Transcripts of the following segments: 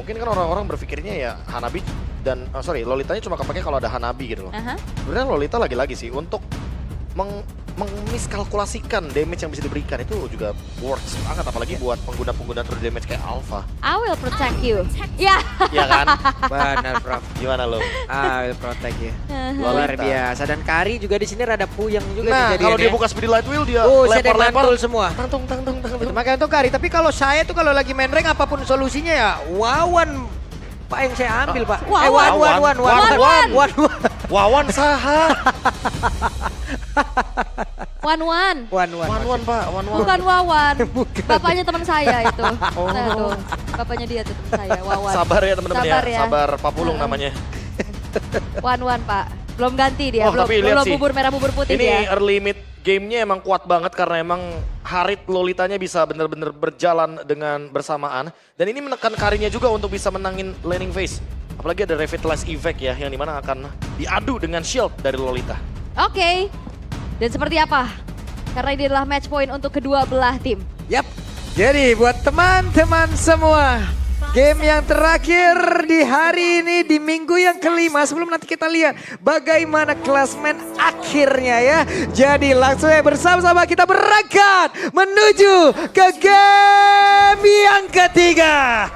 Mungkin kan orang-orang berpikirnya ya Hanabi dan Lolitanya cuma kepake kalau ada Hanabi gitu loh. Sebenarnya Lolita lagi-lagi sih untuk mengiskalkulasikan damage yang bisa diberikan itu juga works banget, apalagi buat pengguna-pengguna true damage kayak Alpha. I will protect you. Ya. Iya kan? Benar, Prof. Gimana lo? I will protect ya. Lolita. Luar biasa. Dan Kari juga di sini rada puyeng juga Nah, kalau dia kejadiannya. buka speedy light wheel dia Saya lempar-lempar mantul semua. tangtung. Itu makanya untuk Kari. Tapi kalau saya tuh kalau lagi main rank apapun solusinya ya Wawan Pak yang saya ambil, Pak. Wawan. Wawan saha. Wan. Wan Pak, Wan. Bukan Wawan. Bukan. Bapaknya teman saya itu. Oh. Nah, tuh. Bapaknya dia tuh teman saya, Wawan. Sabar ya teman-teman Sabar ya. ya. Sabar Papulung namanya. Wan, Pak. Belum ganti dia, Oh, tapi lihat belum sih. bubur merah bubur putih Ini dia. early mid game-nya emang kuat banget karena emang Harit Lolitanya bisa bener-bener berjalan dengan bersamaan. Dan ini menekan Karinya juga untuk bisa menangin laning phase. Apalagi ada Revitalize Effect ya yang dimana akan diadu dengan shield dari Lolita. Oke. Dan seperti apa? Karena ini adalah match point untuk kedua belah tim. Yap. Jadi buat teman-teman semua, game yang terakhir di hari ini di minggu yang kelima sebelum nanti kita lihat bagaimana klasmen akhirnya ya. Jadi langsung ya bersama-sama kita berangkat menuju ke game yang ketiga.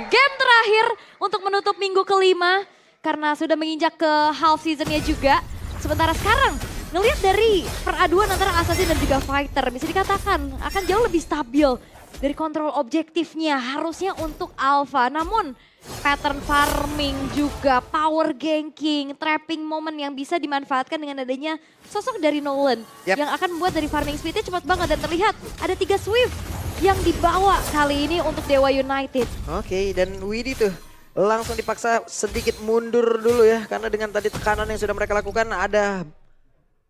Game terakhir untuk menutup minggu kelima karena sudah menginjak ke half seasonnya juga. Sementara sekarang ngelihat dari peraduan antara Assassin dan juga Fighter bisa dikatakan akan jauh lebih stabil dari kontrol objektifnya harusnya untuk Alpha. Namun pattern farming juga power ganking, trapping moment yang bisa dimanfaatkan dengan adanya sosok dari Nolan yang akan membuat dari farming speednya cepat banget dan terlihat ada 3 Swift yang dibawa kali ini untuk Dewa United. Oke, dan Widi tuh langsung dipaksa sedikit mundur dulu ya. Karena dengan tadi tekanan yang sudah mereka lakukan ada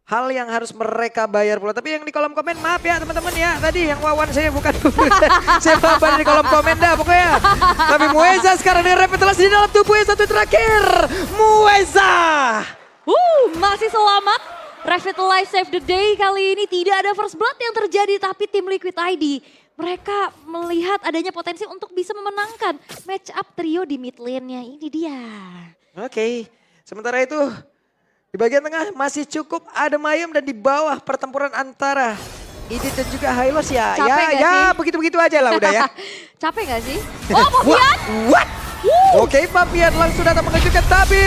hal yang harus mereka bayar pula. Tapi yang di kolom komen maaf ya teman-teman ya. Tadi yang Wawan saya bukan saya maaf di kolom komen dah pokoknya. Tapi Mueza sekarang dengan Revitalize di dalam tubuhnya satu terakhir. Mueza. Masih selamat. Revitalize save the day kali ini tidak ada first blood yang terjadi tapi tim Liquid ID mereka melihat adanya potensi untuk bisa memenangkan match up trio di mid lane-nya. Ini dia. Oke, sementara itu di bagian tengah masih cukup adem ayem dan di bawah pertempuran antara Idit dan juga Hylos ya. Capek gak ya sih? begitu-begitu aja lah udah ya. Capek gak sih? Oh, Papian! What? Oke, Papian langsung datang mengejutkan tapi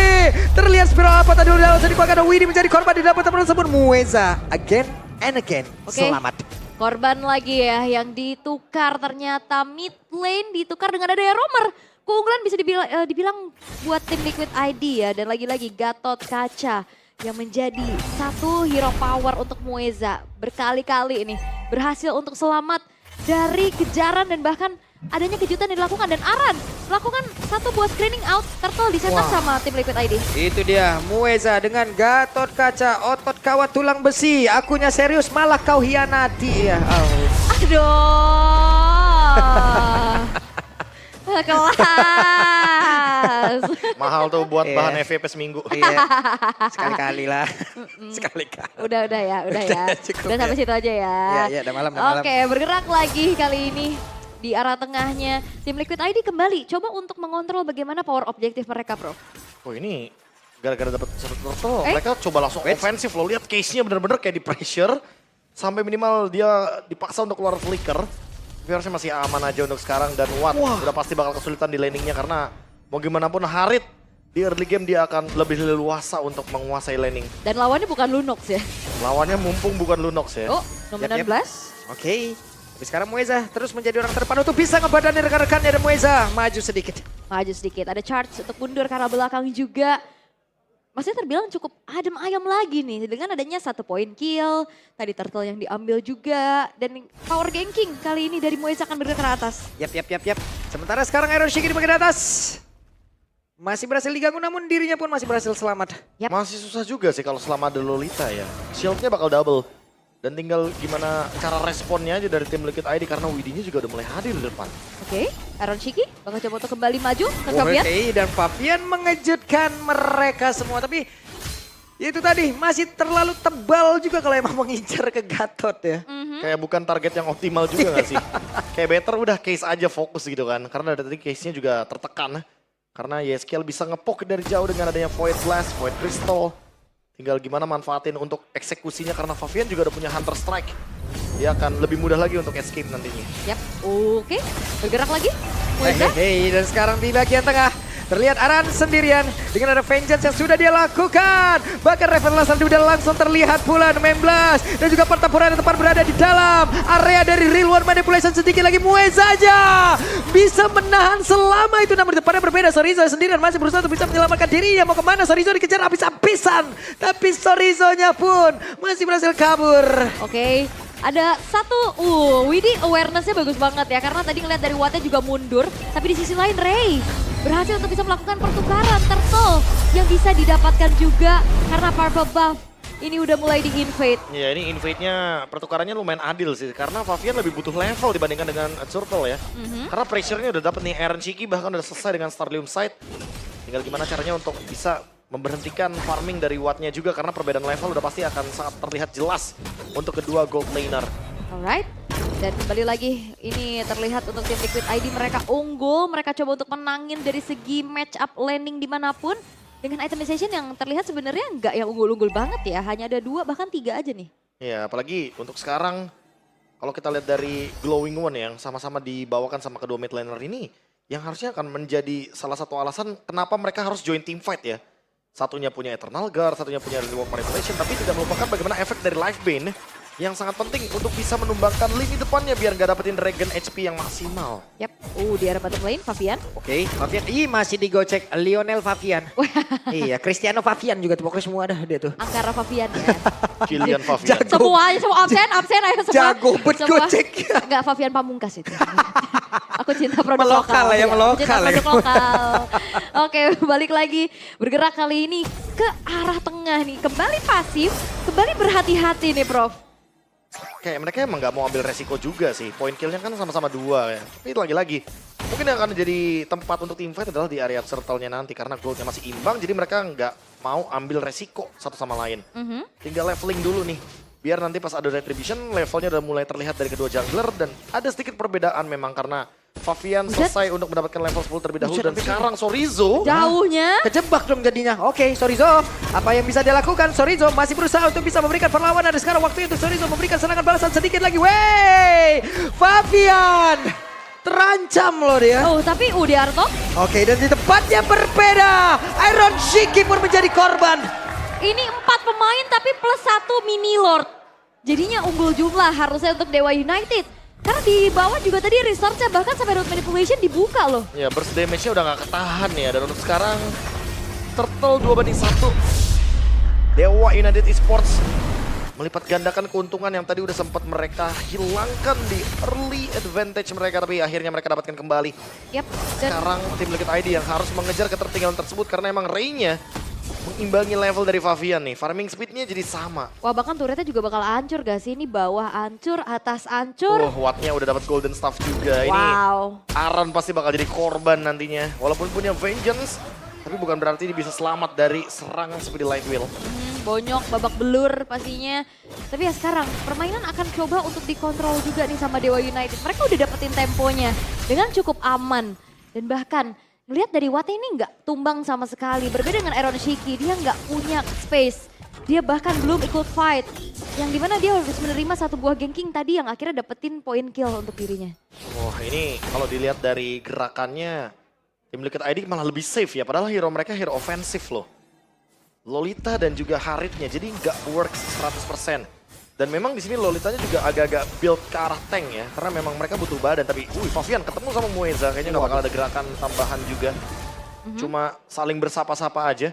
terlihat spiral apa tadi udah langsung dikeluarkan. Widi menjadi korban di dalam pertempuran tersebut. Mueza again and again. Oke. Selamat. Korban lagi ya yang ditukar ternyata mid lane ditukar dengan adanya Romer. Keunggulan bisa dibilang buat tim Liquid ID ya dan lagi-lagi Gatot Kaca yang menjadi satu hero power untuk Mueza. Berkali-kali ini berhasil untuk selamat dari kejaran dan bahkan adanya kejutan yang dilakukan dan Aran melakukan satu buah screening out turtle di setup sama tim Liquid ID. Itu dia Mueza dengan Gatot Kaca, otot kawat tulang besi. Akunya serius malah kau hianati ya. Kelas. Mahal tuh buat Iya. bahan FVP seminggu. Iya. Sekali-kali lah. Sekali-kali. Udah ya. Cukup Udah sampai ya. situ aja ya. Iya, udah malam, udah malam. Oke, bergerak lagi kali ini di arah tengahnya. Tim Liquid ID kembali coba untuk mengontrol bagaimana power objektif mereka, Bro. Oh ini gara-gara dapat satu turtle, mereka coba langsung ofensif loh. Lihat case-nya bener-bener kayak di pressure. Sampai minimal dia dipaksa untuk keluar flicker. Tapi harusnya masih aman aja untuk sekarang. Dan Watt udah pasti bakal kesulitan di laningnya karena mau gimana pun Harit di early game dia akan lebih leluasa untuk menguasai laning. Dan lawannya bukan Lunox ya. Lawannya mumpung bukan Lunox ya. Oh, nomor Yap, 16. Oke. Tapi sekarang Mueza terus menjadi orang terpadu untuk bisa ngebadani rekan-rekannya dan Mueza maju sedikit. Maju sedikit, ada charge untuk mundur karena belakang juga. Masih terbilang cukup adem ayam lagi nih dengan adanya 1 point kill. Tadi turtle yang diambil juga dan power ganking kali ini dari Mueza akan bergerak ke atas. Yap. Sementara sekarang Iron Shiki di bagian atas. Masih berhasil diganggu namun dirinya pun masih berhasil selamat. Yap. Masih susah juga sih kalau selama ada Lolita ya. Shieldnya bakal double. Dan tinggal gimana cara responnya aja dari tim Liquid ID karena Widinya juga udah mulai hadir di depan. Oke, Aaron Shiki bakal coba untuk kembali maju ke Fabian. Oke, dan Fabian mengejutkan mereka semua. Tapi itu tadi masih terlalu tebal juga kalau emang mengincar ke Gatot ya. Kayak bukan target yang optimal juga gak sih? Kayak better udah case aja fokus gitu kan. Karena dari tadi case-nya juga tertekan. Karena YSKL bisa ngepok dari jauh dengan adanya Void Blast, Void Crystal. Tinggal gimana manfaatin untuk eksekusinya karena Favian juga udah punya Hunter Strike. Dia akan lebih mudah lagi untuk escape nantinya. Yap, oke. Bergerak lagi. Mueza. Hei, dan sekarang di bagian tengah terlihat Aran sendirian dengan ada vengeance yang sudah dia lakukan. Bahkan Revelation sudah langsung terlihat pula Memblas dan juga pertempuran yang tepat berada di dalam area dari Real One Manipulation. Sedikit lagi Mueza saja bisa menahan selama itu, namun di depannya berbeda. Sorizo sendirian masih berusaha untuk bisa menyelamatkan dirinya. Mau kemana? Sorizo dikejar habis-habisan, tapi Sorizonya pun masih berhasil kabur. Oke. Ada satu, Widi awareness-nya bagus banget ya. Karena tadi ngeliat dari Wattnya juga mundur. Tapi di sisi lain Ray berhasil untuk bisa melakukan pertukaran turtle yang bisa didapatkan juga. Karena purple buff ini udah mulai di-invade. Ya ini invade-nya pertukarannya lumayan adil sih. Karena Favian lebih butuh level dibandingkan dengan Turtle ya. Karena pressure-nya udah dapet nih. Aaron Shiki bahkan udah selesai dengan Starlium Sight. Tinggal gimana caranya untuk bisa memberhentikan farming dari Wattnya juga. Karena perbedaan level udah pasti akan sangat terlihat jelas untuk kedua gold laner. Alright. Dan kembali lagi ini terlihat untuk tim Liquid ID mereka unggul. Mereka coba untuk menangin dari segi match up landing dimanapun. Dengan itemization yang terlihat sebenarnya nggak yang unggul-unggul banget ya. Hanya ada 2 bahkan 3 aja nih. Ya apalagi untuk sekarang kalau kita lihat dari Glowing One yang sama-sama dibawakan sama kedua mid laner ini. Yang harusnya akan menjadi salah satu alasan kenapa mereka harus join team fight ya. Satunya punya Eternal Guard, satunya punya Reward Manipulation, tapi tidak melupakan bagaimana efek dari Life Bane yang sangat penting untuk bisa menumbangkan lini depannya biar nggak dapetin regen HP yang maksimal. Yap, di arah bottom lane, Favian. Oke, Favian. Masih digocek Lionel Favian. Iya, Cristiano Favian juga tuh pokoknya semua dah dia tuh. Angkara Favian ya. Kylian Favian. Semuanya, semua absen ayo semua. Jago bet Semua. gocek. Enggak, Favian Pamungkas itu. Aku cinta produk Melokal lokal. ya, melokal Cinta ya. produk lokal. Oke, balik lagi. Bergerak kali ini ke arah tengah nih. Kembali pasif, kembali berhati-hati nih Prof. Kayak mereka emang nggak mau ambil resiko juga sih. Point killnya kan sama-sama 2 ya. Tapi lagi-lagi, mungkin yang akan jadi tempat untuk team fight adalah di area turtle-nya nanti. Karena goldnya masih imbang, jadi mereka nggak mau ambil resiko satu sama lain. Tinggal leveling dulu nih. Biar nanti pas ada retribution, levelnya udah mulai terlihat dari kedua jungler. Dan ada sedikit perbedaan memang karena Favian selesai untuk mendapatkan level 10 terlebih dahulu. Dan sekarang Sorizo Jauhnya. Kejebak dong jadinya. Oke, Sorizo. Apa yang bisa dia lakukan? Sorizo masih berusaha untuk bisa memberikan perlawanan. Dan sekarang waktu itu Sorizo memberikan serangan balasan sedikit lagi. Wey! Favian! Terancam loh dia. Tapi Udiarto. Oke, dan di tempatnya berbeda. Iron Shiki pun menjadi korban. Ini 4 pemain tapi plus 1 mini lord. Jadinya unggul jumlah harusnya untuk Dewa United. Karena di bawah juga tadi research-nya bahkan sampai road manipulation dibuka loh. ya burst damage-nya udah nggak ketahan ya. Dan untuk sekarang Turtle 2-1. Dewa United Esports melipat gandakan keuntungan yang tadi udah sempat mereka hilangkan di early advantage mereka. Tapi akhirnya mereka dapatkan kembali. Yap. Dan Sekarang tim Liquid ID yang harus mengejar ketertinggalan tersebut karena emang Ray-nya mengimbangi level dari Favian nih. Farming speed-nya jadi sama. wah bahkan turretnya juga bakal hancur gak sih? Ini bawah hancur, atas hancur. Wattnya udah dapat golden staff juga. Ini Wow. Aran pasti bakal jadi korban nantinya. Walaupun punya vengeance, tapi bukan berarti dia bisa selamat dari serangan seperti Light Wheel. Bonyok, babak belur pastinya. Tapi ya sekarang permainan akan coba untuk dikontrol juga nih sama Dewa United. Mereka udah dapetin temponya dengan cukup aman. Dan bahkan melihat dari Watt ini nggak tumbang sama sekali. Berbeda dengan Aaron Shiki, dia nggak punya space. Dia bahkan belum ikut fight. Yang dimana dia harus menerima satu buah ganking tadi yang akhirnya dapetin point kill untuk dirinya. Wah ini kalau dilihat dari gerakannya, tim Liquid ID malah lebih safe ya. Padahal hero mereka hero ofensif loh. Lolita dan juga Haritnya, jadi nggak works 100%. Dan memang di sini Lolitanya juga agak-agak build ke arah tank ya. Karena memang mereka butuh badan, tapi Favian ketemu sama Mueza, kayaknya nggak bakal ada gerakan tambahan juga. Cuma saling bersapa-sapa aja.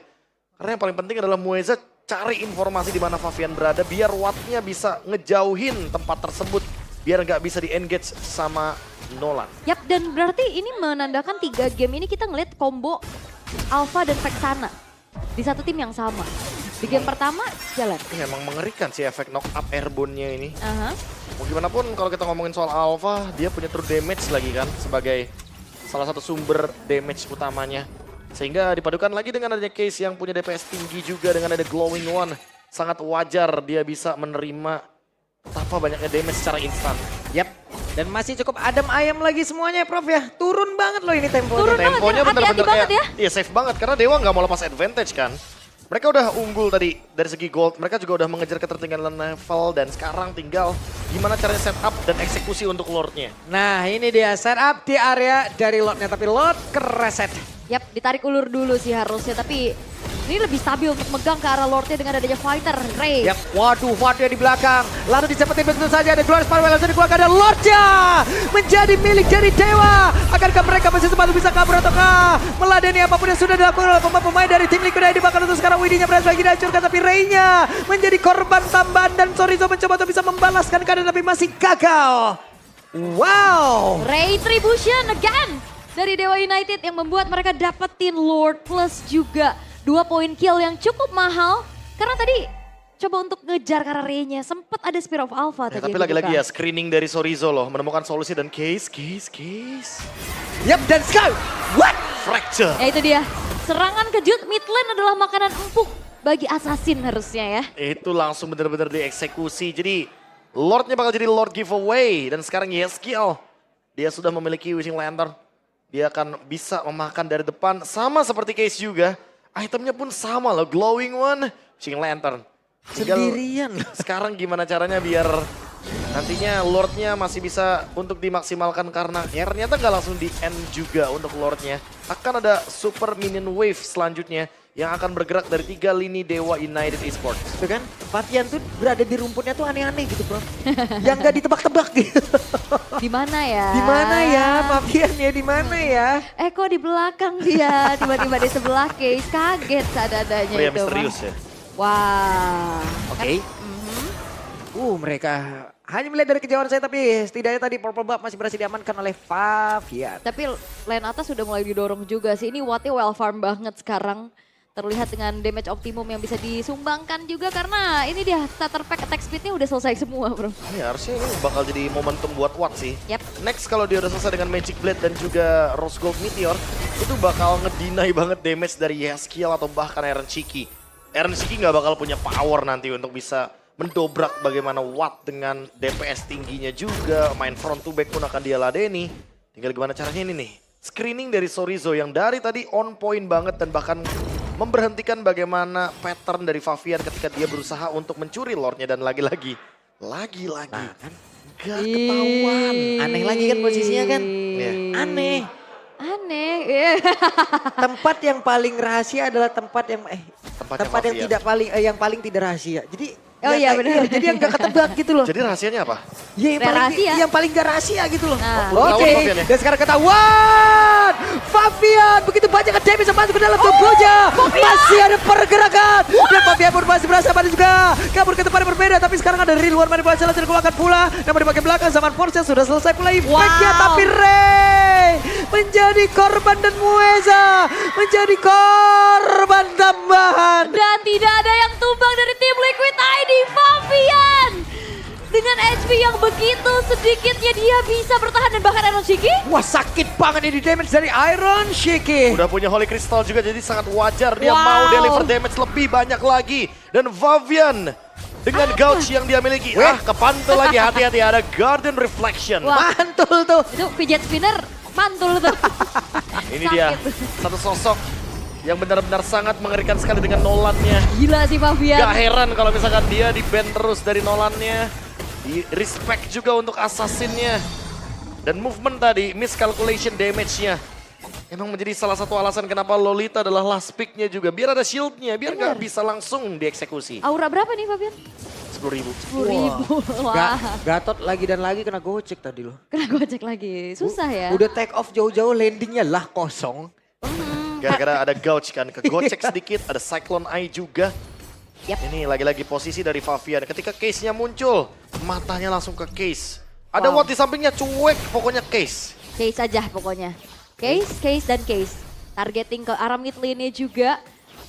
Karena yang paling penting adalah Mueza cari informasi di mana Favian berada, biar Wattnya bisa ngejauhin tempat tersebut. Biar nggak bisa di-engage sama Nolan. Yap, dan berarti ini menandakan 3 game ini kita ngeliat combo Alpha dan Vexana di satu tim yang sama. Di game pertama jalan. Ini emang mengerikan sih efek knock up airborne-nya ini. Aha. Mau gimana pun kalau kita ngomongin soal Alpha, dia punya true damage lagi kan sebagai salah satu sumber damage utamanya. Sehingga dipadukan lagi dengan adanya case yang punya DPS tinggi juga dengan ada glowing one. Sangat wajar dia bisa menerima betapa banyaknya damage secara instan. Yap. Dan masih cukup adem ayam lagi semuanya ya Prof ya. Turun banget loh ini temponya. Turun banget Temponya ya, bener-bener hati-hati banget kayak, iya safe banget karena Dewa nggak mau lepas advantage kan. Mereka udah unggul tadi dari segi gold, mereka juga udah mengejar ketertinggalan level dan sekarang tinggal gimana caranya setup dan eksekusi untuk Lordnya. Nah ini dia setup di area dari Lordnya, tapi Lord kereset. Yap, ditarik ulur dulu sih harusnya, tapi ini lebih stabil untuk megang ke arah Lordnya dengan adanya fighter, Ray. Yap, waduh, Waduh di belakang. Lalu dicepetin betul saja, ada Glorious Power langsung dikeluarkan, ada Lordnya menjadi milik dari Dewa. Akankah mereka masih sempat bisa kabur ataukah meladeni apapun yang sudah dilakukan oleh pemain-pemain dari tim Liquid ID. Bahkan untuk sekarang Widinya berhasil lagi dihancurkan, tapi Ray-nya menjadi korban tambahan dan Chorizo mencoba untuk bisa membalaskan keadaan tapi masih gagal. Wow. Retribution again dari Dewa United yang membuat mereka dapetin Lord plus juga 2 poin kill yang cukup mahal. Karena tadi coba untuk ngejar karena Ray-nya sempat ada Spear of Alpha Ya, tadi. tapi lagi-lagi ya screening dari Chorizo loh, menemukan solusi dan case. Yap, dan Sky. What? Fracture. Ya itu dia, serangan kejut mid lane adalah makanan empuk bagi assassin harusnya ya. Itu langsung bener-bener dieksekusi. Jadi Lordnya bakal jadi Lord giveaway. Dan sekarang Yeskiel, dia sudah memiliki Wishing Lantern. Dia akan bisa memakan dari depan. Sama seperti Case juga. Itemnya pun sama loh, Glowing One, Wishing Lantern. Tinggal Sendirian. sekarang gimana caranya biar nantinya Lordnya masih bisa untuk dimaksimalkan. Karena ya ternyata nggak langsung di end juga untuk Lordnya. Akan ada Super Minion Wave selanjutnya yang akan bergerak dari 3 lini Dewa United Esports. Itu kan, Patian tuh berada di rumputnya tuh aneh-aneh gitu bro. Yang gak ditebak-tebak gitu. Di mana ya? Di mana ya Papian ya, di mana ya? Kok di belakang dia, tiba-tiba di sebelah Case, kaget sadadanya Pria itu. misterius ya. Wah. Oke. Mereka hanya melihat dari kejauhan saya, tapi setidaknya tadi Purple Buff masih berhasil diamankan oleh Favian. Tapi lane atas sudah mulai didorong juga sih. Ini Wattnya well farm banget sekarang. Terlihat dengan damage optimum yang bisa disumbangkan juga karena ini dia starter pack attack speednya udah selesai semua bro. Ya harusnya ini bakal jadi momentum buat Watt sih. Yap. Next kalau dia udah selesai dengan Magic Blade dan juga Rose Gold Meteor, itu bakal ngedinai banget damage dari Yeskiel atau bahkan Eren Shiki. Eren Shiki nggak bakal punya power nanti untuk bisa mendobrak bagaimana Watt dengan DPS tingginya juga. Main front to back pun akan dia ladeni. Tinggal gimana caranya ini nih. Screening dari Chorizo yang dari tadi on point banget dan bahkan memberhentikan bagaimana pattern dari Favian ketika dia berusaha untuk mencuri Lordnya. Dan lagi-lagi kan gak ketahuan. Aneh lagi kan posisinya kan? Iya. Aneh. Aneh. Tempat yang paling rahasia adalah tempat yang Tempatnya yang Favian. tidak paling yang paling tidak rahasia. Jadi Oh iya, benar. jadi yang gak ketebak gitu loh. Jadi rahasianya apa? Ya, Rahasia. yang paling gak rahasia gitu loh. Nah. Oke, Ketahuan Favian ya? dan sekarang ketahuan. Favian begitu banyak damage yang masuk ke dalam tubuhnya. Masih ada pergerakan. Dan Favian pun masih berasa pada juga. Kabur ke tempat yang berbeda, tapi sekarang ada dari luar manipulasi langsung dikeluarkan pula. Namun di bagian belakang zaman Force sudah selesai pula efeknya. Wow. Tapi Ray menjadi korban dan Mueza menjadi korban tambahan. Dan tidak ada yang tumbang dari tim Liquid ID, Favian. Dengan HP yang begitu sedikitnya dia bisa bertahan dan bahkan Iron Shiki. Wah sakit banget ini damage dari Iron Shiki. Udah punya Holy Crystal juga jadi sangat wajar dia Wow. mau deliver damage lebih banyak lagi. Dan Favian dengan gouge yang dia miliki. Kepantul lagi, hati-hati ada Garden Reflection. Wah. Mantul tuh. Itu fidget spinner mantul tuh. Ini dia satu sosok yang benar-benar sangat mengerikan sekali dengan Nolannya. Gila sih Favian. Gak heran kalau misalkan dia di-ban terus dari Nolannya. Di respect juga untuk assassinnya. Dan movement tadi, miscalculation damage-nya. Emang menjadi salah satu alasan kenapa Lolita adalah last pick-nya juga. Biar ada shield-nya, biar gak bisa langsung dieksekusi. Aura berapa nih Favian? 10.000. 10.000. Wah. Gatot lagi dan lagi kena gocek tadi loh. Kena gocek lagi. Susah ya. Udah take off jauh-jauh, landingnya lah kosong. Gara-gara ada gouge kan, kegocek sedikit, ada Cyclone Eye juga. Yap. Ini lagi-lagi posisi dari Favian. Ketika case-nya muncul, matanya langsung ke case. Ada Wow. Watt di sampingnya, cuek pokoknya case. Case aja pokoknya. Case dan case. Targeting ke arah mid lane-nya juga.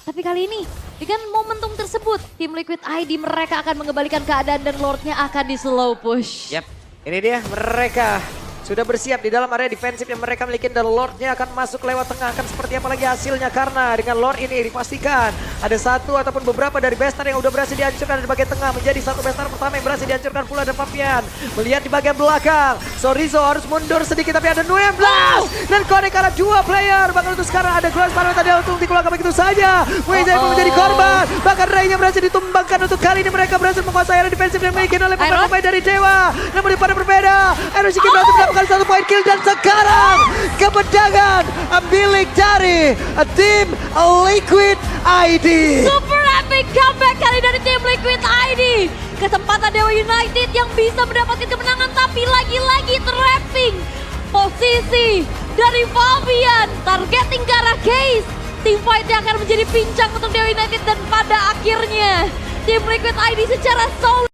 Tapi kali ini dengan momentum tersebut, tim Liquid ID mereka akan mengembalikan keadaan dan Lordnya akan di slow push. Yap, ini dia mereka sudah bersiap di dalam area defensif yang mereka miliki dan Lordnya akan masuk lewat tengah. Akan seperti apa lagi hasilnya karena dengan Lord ini dipastikan ada satu ataupun beberapa dari Bestar yang udah berhasil dihancurkan di bagian tengah. Menjadi satu Bestar pertama yang berhasil dihancurkan pula dan Fabian. Melihat di bagian belakang, Sorizo harus mundur sedikit tapi ada 12 dan connect karena 2 player. Bahkan untuk sekarang ada Grass Parrot tadi untuk dikeluarkan begitu saja. Wizard pun menjadi korban. Bahkan Ray-nya berhasil ditumbangkan untuk kali ini mereka berhasil menguasai area defensif yang dimiliki oleh beberapa pemain dari Dewa. Namun pada berbeda, Eroshiki berhasil mendapatkan 1 point kill dan sekarang kemenangan milik dari tim Liquid ID. Super epic comeback kali dari tim Liquid ID. Kesempatan Dewa United yang bisa mendapatkan kemenangan tapi lagi-lagi trapping posisi dari Fabian. Targeting ke arah Case. Tim fight yang akan menjadi pincang untuk Dewa United dan pada akhirnya tim Liquid ID secara solo